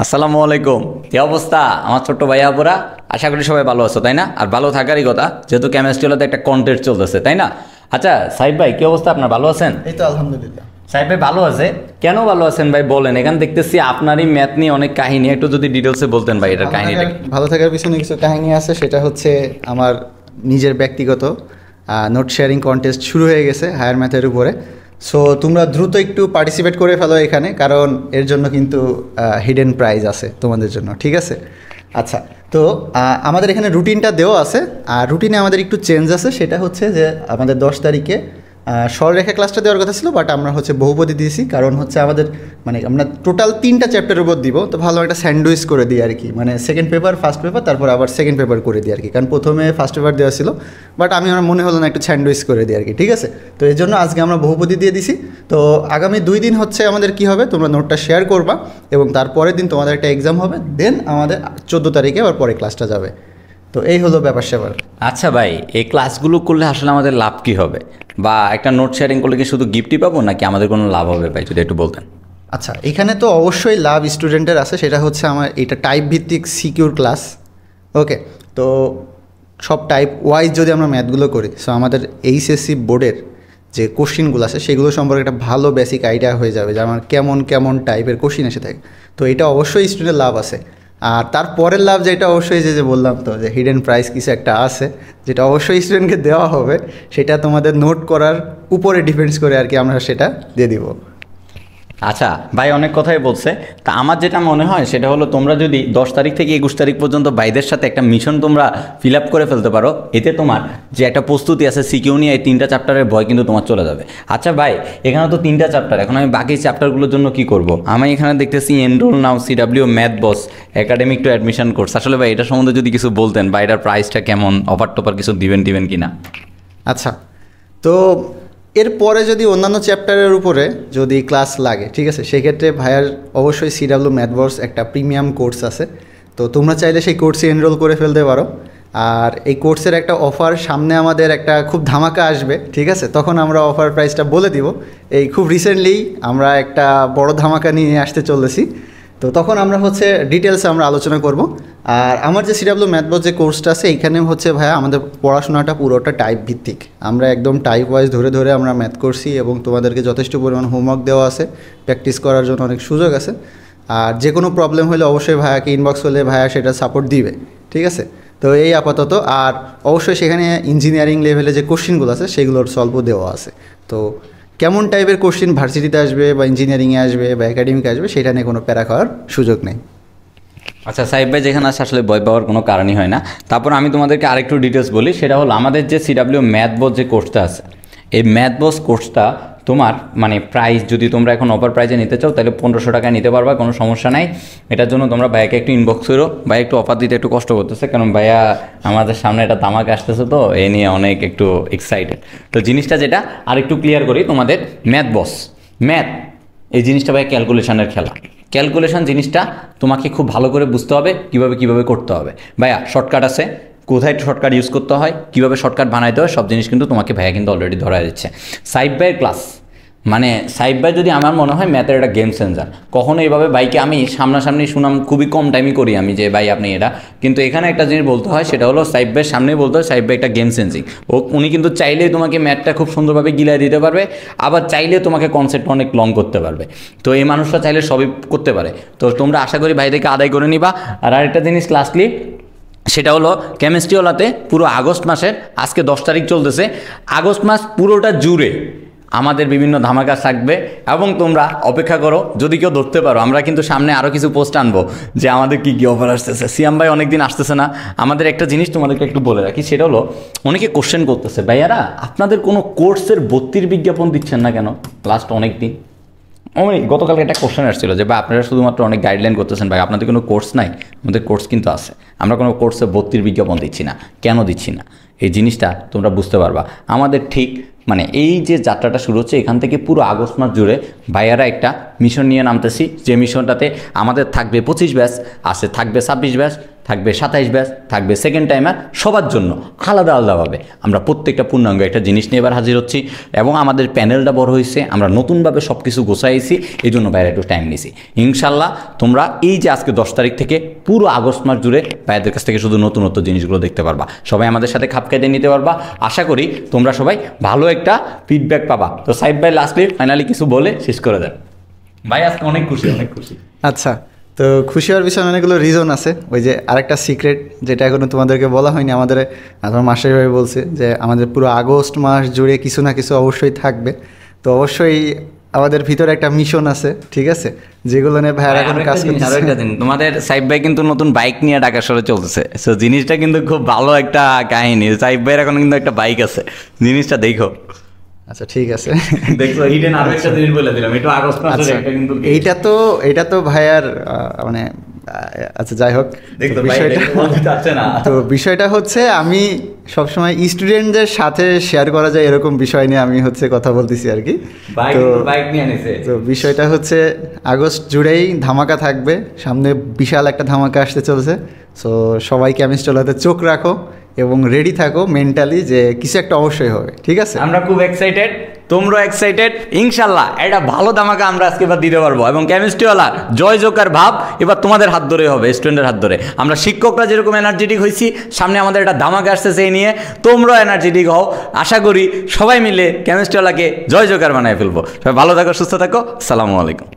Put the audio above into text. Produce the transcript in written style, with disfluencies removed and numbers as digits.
আসসালামু আলাইকুম। কি অবস্থা আমার ছোট্ট ভাইয়া আপুরা? আশা করি সবাই ভালো আছো, তাই না? আর ভালো থাকারই কথা, যেহেতু কেমিস্ট্রি হলে একটা কন্টেস্ট চলতেছে, তাই না? আচ্ছা সাহিব ভাই, কি অবস্থা আপনার? ভালো আছেন? এই তো আলহামদুলিল্লাহ। সাহিব ভাই ভালো আছে? কেন ভালো আছেন ভাই বলেন। এখানে দেখতেছি আপনারই ম্যাথ নিয়ে অনেক কাহিনী, একটু যদি ডিটেলসে বলতেন ভাই এটার কাহিনীটা কি? ভালো থাকার পিছনে কিছু কাহিনী আছে, সেটা হচ্ছে আমার নিজের ব্যক্তিগত নোট শেয়ারিং কন্টেস্ট শুরু হয়ে গেছে হায়ার ম্যাথের উপরে। সো তোমরা দ্রুত একটু পার্টিসিপেট করে ফেলো এখানে, কারণ এর জন্য কিন্তু হিডেন প্রাইজ আছে তোমাদের জন্য, ঠিক আছে? আচ্ছা, তো আমাদের এখানে রুটিনটা দেওয়া আছে, আর রুটিনে আমাদের একটু চেঞ্জ আছে। সেটা হচ্ছে যে আমাদের 10 তারিখে সরলরেখা ক্লাসটা দেওয়ার কথা ছিল, বাট আমরা হচ্ছে বহুপদী দিয়েছি। কারণ হচ্ছে আমাদের মানে আমরা টোটাল 3টা চ্যাপ্টারের উপর দিব, তো ভালো একটা স্যান্ডউইচ করে দিই আর কি, মানে সেকেন্ড পেপার ফার্স্ট পেপার তারপর আবার সেকেন্ড পেপার করে দিই আর কি। কারণ প্রথমে ফার্স্ট পেপার দেওয়া ছিল, বাট আমার মনে হলো না, একটু স্যান্ডউইচ করে দিই আর কি, ঠিক আছে? তো এই জন্য আজকে আমরা বহুপদী দিয়ে দিছি। তো আগামী 2 দিন হচ্ছে আমাদের কি হবে, তোমরা নোটটা শেয়ার করবা এবং তারপরের দিন তোমাদের একটা এক্সাম হবে, দেন আমাদের 14 তারিখে আবার পরে ক্লাসটা যাবে। তো এই হলো ব্যাপার স্যাপার। আচ্ছা ভাই, এই ক্লাসগুলো করলে আসলে আমাদের লাভ কি হবে? বা একটা নোট শেয়ারিং করলে কি শুধু গিফটই পাবো, নাকি আমাদের কোনো লাভ হবে ভাই, যদি একটু বলতেন। আচ্ছা, এখানে তো অবশ্যই লাভ স্টুডেন্টের আছে, সেটা হচ্ছে আমার এটা টাইপ ভিত্তিক সিকিউর ক্লাস। ওকে, তো সব টাইপ ওয়াইজ যদি আমরা ম্যাথগুলো করি, সো আমাদের এইচএসসি বোর্ডের যে কোশ্চিনগুলো আছে সেগুলো সম্পর্কে একটা ভালো বেসিক আইডিয়া হয়ে যাবে যে আমার কেমন কেমন টাইপের কোশ্চিন এসে থাকে। তো এটা অবশ্যই স্টুডেন্টের লাভ আছে। আর তারপরের লাভ যেটা অবশ্যই যে বললাম, তো যে হিডেন প্রাইস কিছু একটা আছে, যেটা অবশ্যই স্টুডেন্টকে দেওয়া হবে, সেটা তোমাদের নোট করার উপরে ডিপেন্ডস করে আর কি, আমরা সেটা দিয়ে দিব। আচ্ছা ভাই, অনেক কথাই বলছে। তা আমার যেটা মনে হয় সেটা হলো, তোমরা যদি 10 তারিখ থেকে 21 তারিখ পর্যন্ত ভাইদের সাথে একটা মিশন তোমরা ফিল আপ করে ফেলতে পারো, এতে তোমার যে একটা প্রস্তুতি আছে সিকিউ নিয়ে, এই 3টা চ্যাপ্টারের ভয় কিন্তু তোমার চলে যাবে। আচ্ছা ভাই, এখানে তো 3টা চ্যাপ্টার, এখন আমি বাকি চ্যাপ্টারগুলোর জন্য কি করব? আমি এখানে দেখতেছি enroll now CW math boss academic to admission course. আসলে ভাই এটা সম্বন্ধে যদি কিছু বলতেন, বা এটার প্রাইসটা কেমন, অফার টপার কিছু দিবেন কিনা? আচ্ছা, তো এরপরে যদি অন্যান্য চ্যাপ্টারের উপরে যদি ক্লাস লাগে, ঠিক আছে, সেক্ষেত্রে ভাইয়ার অবশ্যই সিডাব্লিউ ম্যাথবর্স একটা প্রিমিয়াম কোর্স আছে। তো তোমরা চাইলে সেই কোর্সে এনরোল করে ফেলতে পারো। আর এই কোর্সের একটা অফার সামনে আমাদের একটা খুব ধামাকা আসবে, ঠিক আছে? তখন আমরা অফার প্রাইসটা বলে দিব। এই খুব রিসেন্টলি আমরা একটা বড় ধামাকা নিয়ে আসতে চলেছি, তো তখন আমরা হচ্ছে ডিটেলসে আমরা আলোচনা করব। আর আমার যে সিডাব্লিউ ম্যাথবস যে কোর্সটা আছে, এইখানে হচ্ছে ভাইয়া আমাদের পড়াশোনাটা পুরোটা টাইপ ভিত্তিক। আমরা একদম টাইপ ওয়াইজ ধরে ধরে আমরা ম্যাথ করছি, এবং তোমাদেরকে যথেষ্ট পরিমাণ হোমওয়ার্ক দেওয়া আছে, প্র্যাকটিস করার জন্য অনেক সুযোগ আছে। আর যে কোনো প্রবলেম হলে অবশ্যই ভাইয়াকে ইনবক্স হলে ভাইয়া সেটা সাপোর্ট দিবে, ঠিক আছে? তো এই আপাতত। আর অবশ্যই সেখানে ইঞ্জিনিয়ারিং লেভেলে যে কোশ্চিনগুলো আছে সেগুলোর সলভও দেওয়া আছে। তো কেমন টাইপের কোশ্চিন ভার্সিটিতে আসবে বা ইঞ্জিনিয়ারিংয়ে আসবে বা একাডেমিকে আসবে, সেটা নিয়ে কোনো প্যারা খাওয়ার সুযোগ নেই। আচ্ছা সাহিব ভাই, যেখানে আসে আসলে ভয় পাওয়ার কোনো কারণই হয় না। তারপর আমি তোমাদেরকে আরেকটু ডিটেলস বলি। সেটা হলো, আমাদের যে সিডাব্লিউ ম্যাথ বস যে কোর্সটা আছে, এই ম্যাথ বস কোর্সটা তোমার মানে প্রাইস, যদি তোমরা এখন অফার প্রাইজে নিতে চাও তাহলে 1500 টাকায় নিতে পারবা, কোনো সমস্যা নাই। এটার জন্য তোমরা ভাইয়াকে একটু ইনবক্স করো। ভাই একটু অফার দিতে একটু কষ্ট করতেছে, কারণ ভাইয়া আমাদের সামনে একটা তামাক আসতেছে, তো এই নিয়ে অনেক একটু এক্সাইটেড। তো জিনিসটা যেটা আর একটু ক্লিয়ার করি, তোমাদের ম্যাথ বস ম্যাথ এই জিনিসটা ভাই ক্যালকুলেশনের খেলা। ক্যালকুলেশন জিনিসটা তোমাকে খুব ভালো করে বুঝতে হবে, কিভাবে করতে হবে। ভাইয়া শর্টকাট আছে, কোথায় শর্টকাট ইউজ করতে হয়, কীভাবে শর্টকাট বানাইতে হয়, সব জিনিস কিন্তু তোমাকে ভাইয়া কিন্তু অলরেডি ধরা দিচ্ছে। সাহিব ভাইয়ের ক্লাস মানে সাহিব ভাই যদি, আমার মনে হয় ম্যাথের একটা গেম চেঞ্জার। কখনো এইভাবে বাইকে আমি সামনাসামনি শুনাম খুবই কম টাইমই করি আমি, যে ভাই আপনি এটা, কিন্তু এখানে একটা জিনিস বলতে হয়, সেটা হলো সাহিব ভাইয়ের সামনেই বলতে হয় সাহিব ভাই একটা গেম চেঞ্জিং। উনি কিন্তু চাইলেই তোমাকে ম্যাথটা খুব সুন্দরভাবে গিলাই দিতে পারবে, আবার চাইলে তোমাকে কনসেপ্ট অনেক লং করতে পারবে। তো এই মানুষটা চাইলে সবই করতে পারে। তো তোমরা আশা করি ভাই থেকে আদায় করে নিবা। আর আরেকটা জিনিস লাস্টলি, সেটা হলো কেমিস্ট্রিওয়ালাতে পুরো আগস্ট মাসের, আজকে 10 তারিখ চলতেছে, আগস্ট মাস পুরোটা জুড়ে আমাদের বিভিন্ন ধামাকা থাকবে। এবং তোমরা অপেক্ষা করো, যদি কেউ ধরতে পারো, আমরা কিন্তু সামনে আরও কিছু পোস্ট আনবো যে আমাদের কী কী অফার আসতেছে। সিয়াম ভাই অনেকদিন আসতেছে না। আমাদের একটা জিনিস তোমাদেরকে একটু বলে রাখি, সেটা হলো, অনেকে কোশ্চেন করতেছে, ভাইয়ারা আপনাদের কোনো কোর্সের ভর্তির বিজ্ঞাপন দিচ্ছেন না কেন লাস্ট অনেক দিন? গতকালকে একটা কোশ্চেন আসছিল যে ভাই আপনারা শুধুমাত্র অনেক গাইডলাইন করতেছেন, ভাই আপনাদের কোনো কোর্স নাই। আমাদের কোর্স কিন্তু আছে, আমরা কোনো কোর্সে ভর্তির বিজ্ঞাপন দিচ্ছি না। কেন দিচ্ছি না, এই জিনিসটা তোমরা বুঝতে পারবা। আমাদের ঠিক মানে এই যে যাত্রাটা শুরু হচ্ছে, এখান থেকে পুরো আগস্ট মাস জুড়ে ভাইয়ারা একটা মিশন নিয়ে নামতেছি, যে মিশনটাতে আমাদের থাকবে 25 ব্যাচ, আছে থাকবে 26 ব্যাচ, থাকবে 27 ব্যাচ, থাকবে সেকেন্ড টাইমার, সবার জন্য আলাদা আলাদাভাবে আমরা প্রত্যেকটা পূর্ণাঙ্গ একটা জিনিস নিয়ে এবার হাজির হচ্ছি। এবং আমাদের প্যানেলটা বড় হয়েছে, আমরা নতুনভাবে সব কিছু গোছাইছি, এই জন্য বাইরে একটু টাইম নিছি। ইনশাল্লাহ তোমরা এই যে আজকে 10 তারিখ থেকে পুরো আগস্ট মাস জুড়ে ভাইয়াদের কাছ থেকে শুধু নতুনত্ব জিনিসগুলো দেখতে পারবা, সবাই আমাদের সাথে খাপ খাইতে নিতে পারবা। আশা করি তোমরা সবাই ভালো একটা ফিডব্যাক পাবা। তো সাইদ ভাই লাস্টলি ফাইনালি কিছু বলে শেষ করে দেন। ভাই আজকে অনেক খুশি, অনেক খুশি। আচ্ছা, তো খুশি হওয়ার বিষয়ে অনেকগুলো রিজন আছে। ওই যে আরেকটা সিক্রেট যেটা এখনো তোমাদেরকে বলা হয়নি, আমাদের তোমার মাস্টার ভাই বলছে যে আমাদের পুরো আগস্ট মাস জুড়ে কিছু না কিছু অবশ্যই থাকবে। তো অবশ্যই আমাদের ভিতরে একটা মিশন আছে, ঠিক আছে, যেগুলো নিয়ে ভাইয়ার এখন কাজ করতেছে। তোমাদের সাইব ভাই কিন্তু নতুন বাইক নিয়ে ঢাকা শহরে চলতেছে, সো জিনিসটা কিন্তু খুব ভালো একটা কাহিনী। সাইব ভাইয়ের এখন কিন্তু একটা বাইক আছে, জিনিসটা দেখো। আচ্ছা ঠিক আছে, দেখো হিডেন আরো একটা জিনিস বলে দিলাম, এটা আগস্ট মাসের একটা কিন্তু এইটা তো ভাইয়ার মানে আচ্ছা যাই হোক, তো বিষয়টা হচ্ছে আমি সবসময় স্টুডেন্টদের সাথে শেয়ার করা যায় এরকম বিষয় নিয়ে আমি হচ্ছে কথা বলতেছি আর কি। তো বিষয়টা হচ্ছে আগস্ট জুড়েই ধামাকা থাকবে, সামনে বিশাল একটা ধামাকা আসতে চলছে। সো সবাই কেমিস্ট্রিতে চোখ রাখো এবং রেডি থাকো মেন্টালি যে কিছু একটা অবশ্যই হবে, ঠিক আছে। আমরা খুব এক্সাইটেড, তোমরা এক্সাইটেড। ইনশাল্লাহ এটা ভালো ধামাকা আমরা আজকে এবার দিতে পারবো, এবং কেমিস্ট্রিওয়ালা জয় জোকার ভাব এবার তোমাদের হাত ধরে হবে, স্টুডেন্টের হাত ধরে। আমরা শিক্ষকরা যেরকম এনার্জেটিক হয়েছি, সামনে আমাদের একটা ধামাকা আসতেছে এই নিয়ে, তোমরাও এনার্জেটিক হও। আশা করি সবাই মিলে কেমিস্ট্রিওয়ালাকে জয় জোকার বানায় ফেলবো। সবাই ভালো থাকো, সুস্থ থাকো, আসসালামু আলাইকুম।